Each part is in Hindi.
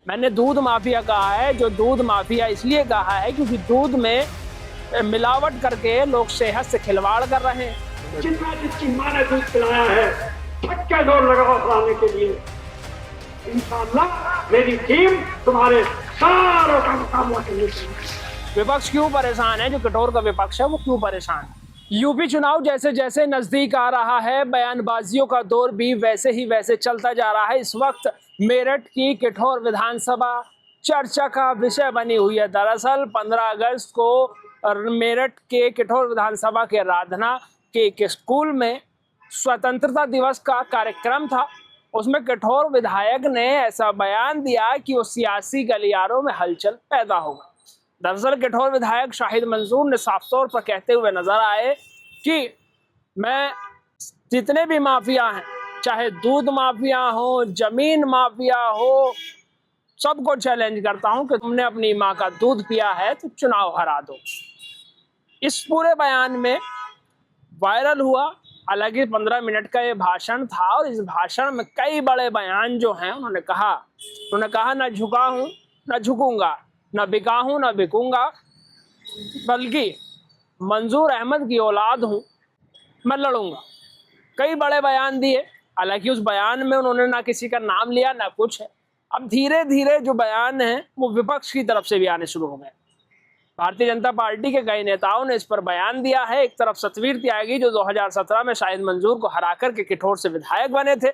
मैंने दूध माफिया कहा है। जो दूध माफिया इसलिए कहा है क्योंकि दूध में मिलावट करके लोग सेहत से खिलवाड़ कर रहे हैं। जिसकी माँ ने दूध पिलाया है, छक्के जोर लगाओ पिलाने के लिए। इंशाअल्लाह मेरी टीम तुम्हारे सारों का मुकाबला करने के लिए। विपक्ष क्यों परेशान है? जो कटोर का विपक्ष है वो क्यों परेशान है? यूपी चुनाव जैसे जैसे नजदीक आ रहा है, बयानबाजियों का दौर भी वैसे ही वैसे चलता जा रहा है। इस वक्त मेरठ की कठोर विधानसभा चर्चा का विषय बनी हुई है। दरअसल 15 अगस्त को मेरठ के कठोर विधानसभा के राधना के एक स्कूल में स्वतंत्रता दिवस का कार्यक्रम था। उसमें कठोर विधायक ने ऐसा बयान दिया कि वो सियासी गलियारों में हलचल पैदा होगा। दरअसल कठोर विधायक शाहिद मंसूर ने साफ तौर पर कहते हुए नजर आए कि मैं जितने भी माफिया हैं, चाहे दूध माफिया हो, जमीन माफिया हो, सबको चैलेंज करता हूं कि तुमने अपनी माँ का दूध पिया है तो चुनाव हरा दो। इस पूरे बयान में वायरल हुआ, हालांकि 15 मिनट का ये भाषण था और इस भाषण में कई बड़े बयान जो हैं उन्होंने कहा ना झुका हूं ना झुकूंगा, न बिका हूं न बिकूंगा, बल्कि मंजूर अहमद की औलाद हूं, मैं लड़ूंगा। कई बड़े बयान दिए। हालांकि उस बयान में उन्होंने ना किसी का नाम लिया ना कुछ है। अब धीरे धीरे जो बयान है वो विपक्ष की तरफ से भी आने शुरू हो गए। भारतीय जनता पार्टी के कई नेताओं ने इस पर बयान दिया है। एक तरफ सतवीर त्यागी जो 2017 में शाहिद मंसूर को हराकर के कठोर से विधायक बने थे,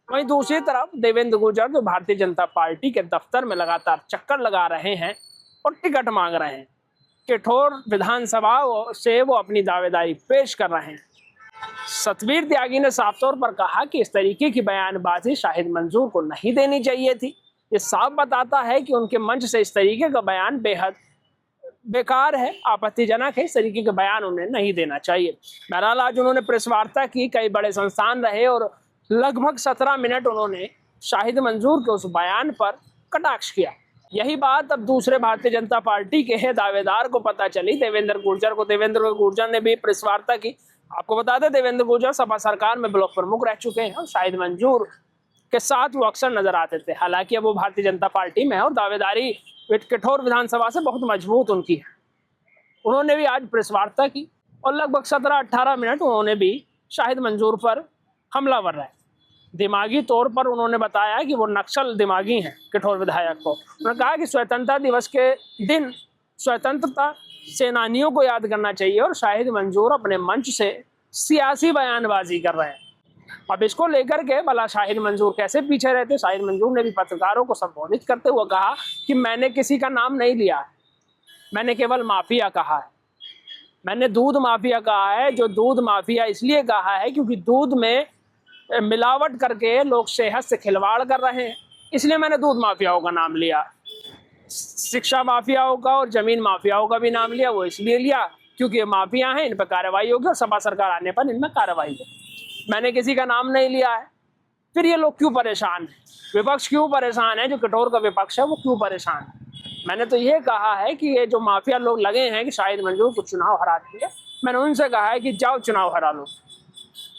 वहीं दूसरी तरफ देवेंद्र गुर्जर जो भारतीय जनता पार्टी के दफ्तर में लगातार चक्कर लगा रहे हैं और टिकट मांग रहे हैं। कठोर विधानसभा से वो अपनी दावेदारी पेश कर रहे हैं। सतवीर त्यागी ने साफ तौर पर कहा कि इस तरीके की बयानबाजी शाहिद मंसूर को नहीं देनी चाहिए थी। ये साफ बताता है कि उनके मंच से इस तरीके का बयान बेहद बेकार है, आपत्तिजनक है। इस तरीके के बयान उन्हें नहीं देना चाहिए। बहरहाल आज उन्होंने प्रेस वार्ता की, कई बड़े संस्थान रहे और लगभग 17 मिनट उन्होंने शाहिद मंसूर के उस बयान पर कटाक्ष किया। यही बात अब दूसरे भारतीय जनता पार्टी के दावेदार को पता चली, देवेंद्र गुर्जर को। देवेंद्र गुर्जर ने भी प्रेस वार्ता की। आपको बता दें, देवेंद्र गुर्जर सपा सरकार में ब्लॉक प्रमुख रह चुके हैं और शाहिद मंसूर के साथ वो अक्सर नजर आते थे। हालांकि अब वो भारतीय जनता पार्टी में है और दावेदारी कठोर विधानसभा से बहुत मजबूत उनकी है। उन्होंने भी आज प्रेस वार्ता की और लगभग 17-18 मिनट उन्होंने भी शाहिद मंसूर पर हमलावर रहे। दिमागी तौर पर उन्होंने बताया कि वो नक्सल दिमागी हैं। कठोर विधायक को उन्होंने कहा कि स्वतंत्रता दिवस के दिन स्वतंत्रता सेनानियों को याद करना चाहिए और शाहिद मंसूर अपने मंच से सियासी बयानबाजी कर रहे हैं। अब इसको लेकर के भला शाहिद मंसूर कैसे पीछे रहते? शाहिद मंसूर ने भी पत्रकारों को संबोधित करते हुए कहा कि मैंने किसी का नाम नहीं लिया है, मैंने केवल माफिया कहा है। मैंने दूध माफिया कहा है। जो दूध माफिया इसलिए कहा है क्योंकि दूध में मिलावट करके लोग सेहत से खिलवाड़ कर रहे हैं, इसलिए मैंने दूध माफियाओं का नाम लिया। शिक्षा माफियाओं का और जमीन माफियाओं का भी नाम लिया। वो इसलिए लिया क्योंकि ये माफिया हैं, इन पर कार्रवाई होगी और सपा सरकार आने पर इनमें कार्रवाई होगी। मैंने किसी का नाम नहीं लिया है। फिर ये लोग क्यों परेशान है? विपक्ष क्यों परेशान है? जो कठोर का विपक्ष है वो क्यों परेशान है? मैंने तो ये कहा है कि ये जो माफिया लोग लगे हैं कि शाहिद मंसूर को चुनाव हरा दिए, मैंने उनसे कहा है कि जाओ चुनाव हरा लो।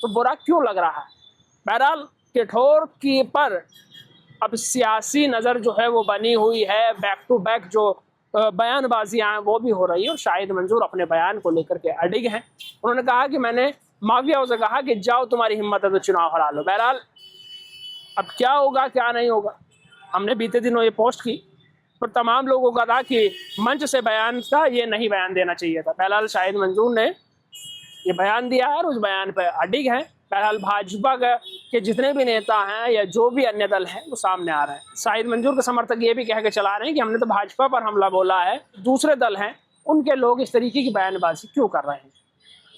तो बुरा क्यों लग रहा है? बहरहाल कठोर की पर अब सियासी नज़र जो है वो बनी हुई है। बैक टू बैक जो बयानबाजियाँ हैं वो भी हो रही है और शाहिद मंसूर अपने बयान को लेकर के अडिग हैं। उन्होंने कहा कि मैंने माफियाओं से कहा कि जाओ तुम्हारी हिम्मत है तो चुनाव हरा लो। बहरहाल अब क्या होगा क्या नहीं होगा, हमने बीते दिनों ये पोस्ट की पर तमाम लोगों का था कि मंच से बयान था, ये नहीं बयान देना चाहिए था। बहरहाल शाहिद मंसूर ने ये बयान दिया है और उस बयान पर अडिग हैं। बहरहाल भाजपा के जितने भी नेता हैं या जो भी अन्य दल हैं वो सामने आ रहे हैं। शाहिद मंसूर के समर्थक ये भी कह के चला रहे हैं कि हमने तो भाजपा पर हमला बोला है, दूसरे दल हैं उनके लोग इस तरीके की बयानबाजी क्यों कर रहे हैं।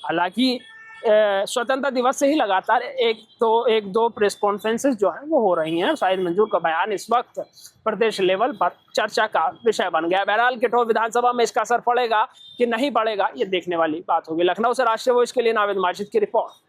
हालांकि स्वतंत्रता दिवस से ही लगातार एक दो प्रेस कॉन्फ्रेंसेस जो हैं वो हो रही हैं। शाहिद मंसूर का बयान इस वक्त प्रदेश लेवल पर चर्चा का विषय बन गया। बहरहाल कठोर विधानसभा में इसका असर पड़ेगा कि नहीं पड़ेगा, ये देखने वाली बात होगी। लखनऊ से राष्ट्रीय वॉइस के लिए नावेद माजिद की रिपोर्ट।